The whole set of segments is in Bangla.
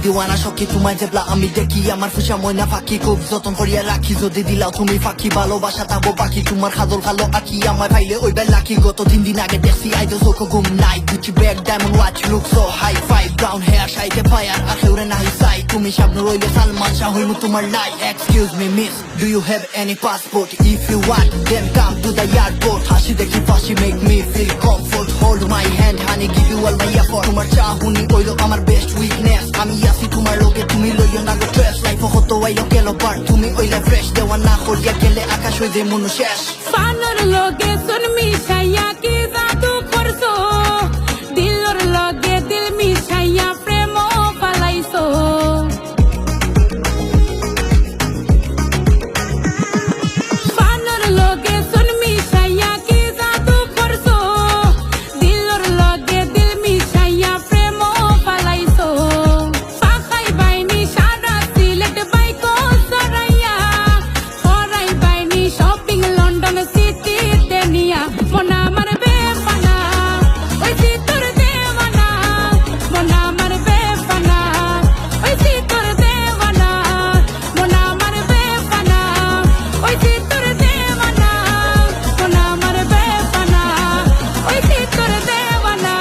দিওয়ানা সখী তোমায় জেবলা আমি দেখি আমার ফুসা ময়না ফাঁকি খুব যতন করিয়া রাখি যদি দিলাও তুমি ফাঁকি ভালোবাসা তাবো পাখি তোমার খাদল খালো আঁকি আমার ভাইলে ওই বেল লাখি গত 3 দিন আগে দেখছি আইদো চোখ ঘুম নাই Gucci bag diamond watch look so high five brown hair সাইডে ফায়ার আখেউরে নাহি সাই তুমি সামনে রইলে সালমান শাহ হইমু তোমার লাই excuse me miss do you have any passport if you want then come to the airport হাসি দেখি ফাঁসি make me feel comfort hold my hand honey give you all my effort তোমার চাহুনি ওইলো আমার বেস্ট উইকনেস আমি আসি তোমার লোকে তুমি লইও না গো ট্রেস লাইফ হতো আইলো গেলো বার তুমি ওইলা ফ্রেশ দেওয়া না করিয়া গেলে আকাশ হয়ে যায় মনু শেষ ফানোর লগে সুন মিশাইয়া কি জাদু করছো দিলর লগে দিল মিশাইয়া প্রেম পালাইছো ফানোর লগে সুন মিশাইয়া কি জাদু করছো দিলর লগে দিল মিশাইয়া প্রেম পালাইছো পাখাই বাইনি সারা সিলেট বাইকো সরাইয়া করাই বাইনি শপিং লন্ডন সিটি দেনিয়া মনা আমার বেফানা ওই তোর দেওয়ানা মনা আমার বেফানা ওই তোর দেওয়ানা মনা আমার বেফানা ওই তোর দেওয়ানা মনা আমার বেফানা ওই তোর দেওয়ানা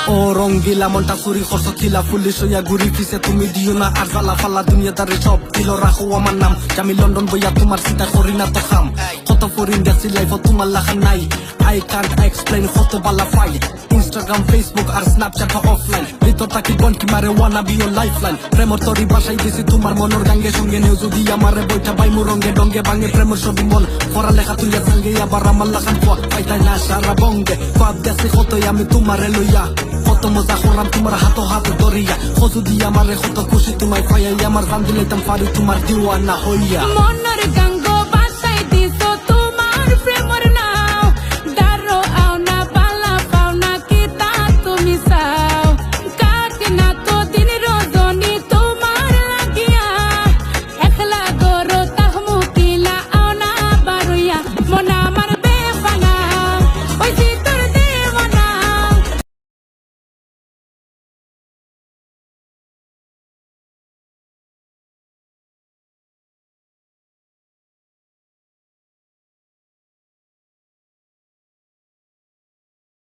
ও রঙ্গিলা মনটা চুরি খরচ খিলা পুলিশ হইয়া ঘুরি ফিসে তুমি দিও না আর জ্বালা ফালা দুনিয়াদারি সব দিল রাখো আমার নাম আমি লন্ডন বইয়া তোমার চিন্তা করি না তো খাম কত ফরিন গেছি লাইফ তোমার লেখা নাই আই কান্ট এক্সপ্লেন কত বালা ফাই ইনস্টাগ্রাম ফেসবুক আর স্ন্যাপচ্যাট অফলাইন ভিতর থাকি বনকি মারে ওয়ানা বিও লাইফলাইন প্রেমর তরি বাসাই দিছি তোমার মনের গাঙ্গে সঙ্গে নেও যদি আমারে বইটা বাইমু রঙ্গে ডঙ্গে ভাঙে প্রেমর ছবি মন পড়ালেখা তুইয়া সঙ্গে আবার আমার লাখান পোয়া পাইতাই না সারা বঙ্গে পাপ গেছি কতই আমি তোমারে লইয়া কত মজা করলাম তোমার হাতো হাতে ধরিয়া যদি আমারে কত খুশি তোমায় পাইয়া আমার জান দিলাইতাম পারি তোমার দিওয়ানা হইয়া মনের গঙ্গা